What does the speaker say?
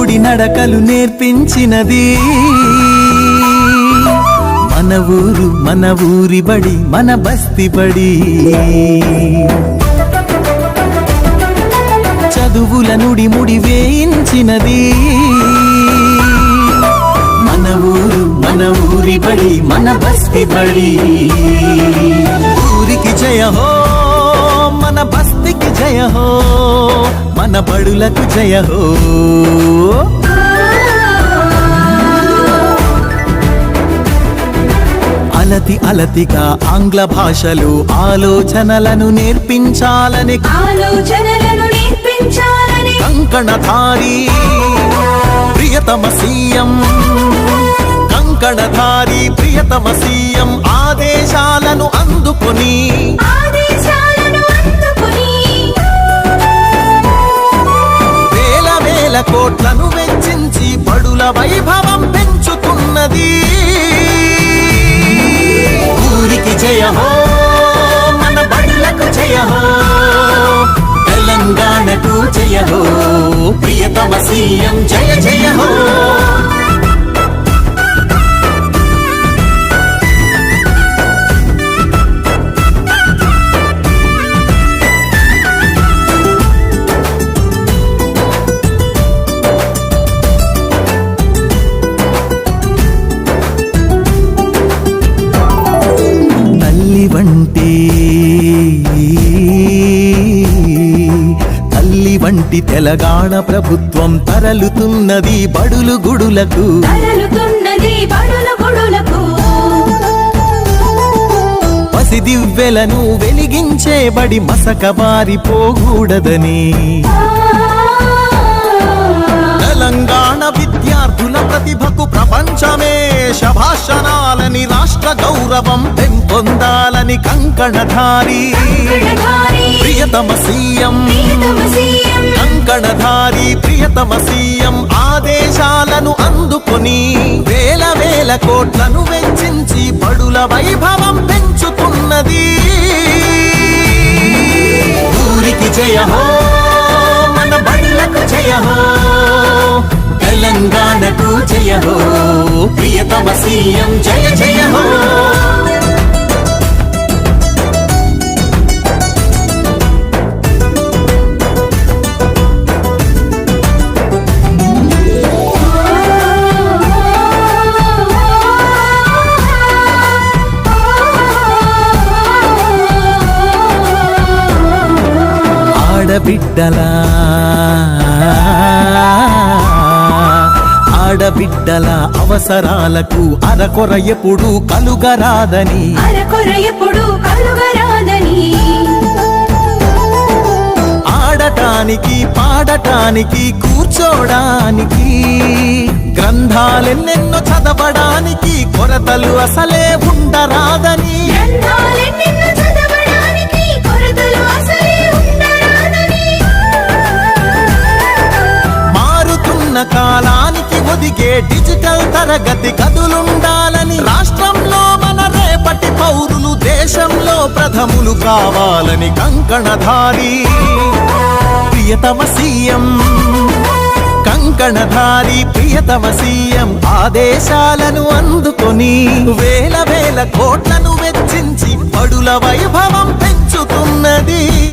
గుడి నడకలు నేర్పించినది మన ఊరి బడి మన బస్తి బడి చదువుల నుడి ముడి వేయించినది మన ఊరి బడి మన బస్తి బడి ఊరికి జయ హో మన బస్తికి జయ హో మన బడులకు జయ హో అలతిగా ఆంగ్ల భాషలో ఆలోచనలను నేర్పించాలని కంకణధారి ప్రియతమ సీఎం ఆదేశాలను అందుకొని వేల కోట్లను వెచ్చించి బడుల వైభవం పెంచుతున్నది ఊరికి జయ హో మన బడులకు జయ హో తెలంగాణకు జయ హో ప్రియతమ సీఎం జయ జయ హో తల్లి వంటి తెలంగాణ ప్రభుత్వం తరలుతున్నది బడులు గుడులకు పసిదివ్వెలను వెలిగించే బడి మసక బారిపోకూడదని తెలంగాణ విద్యార్థుల ప్రతిభకు ప్రపంచమే శభాషణాలని రాష్ట్ర గౌరవం పెంపొందాలని కంకణధారి ప్రియతమ సీఎం ఆదేశాలను అందుకొని వేల కోట్లను వెచ్చించి బడుల వైభవం పెంచుతున్నది ఊరికి జయ హో మన బడులకు జయ హో తెలంగాణకు జయ హో ప్రియతమ సీఎం జయ జయ హో ఆడబిడ్డల అవసరాలకు అరకొర ఎప్పుడు కలుగరాదని ఆడటానికి పాడటానికి కూర్చోడానికి గ్రంథాలెన్నెన్నో చదవడానికి కొరతలు అసలే ఉండరాదని కాలానికి ఒదిగే డిజిటల్ తరగతి గదులుండాలని రాష్ట్రంలో మన రేపటి పౌరులు దేశంలో ప్రథములు కావాలని కంకణధారి ప్రియతమ సీఎం ఆదేశాలను అందుకొని వేల కోట్లను వెచ్చించి బడుల వైభవం పెంచుతున్నది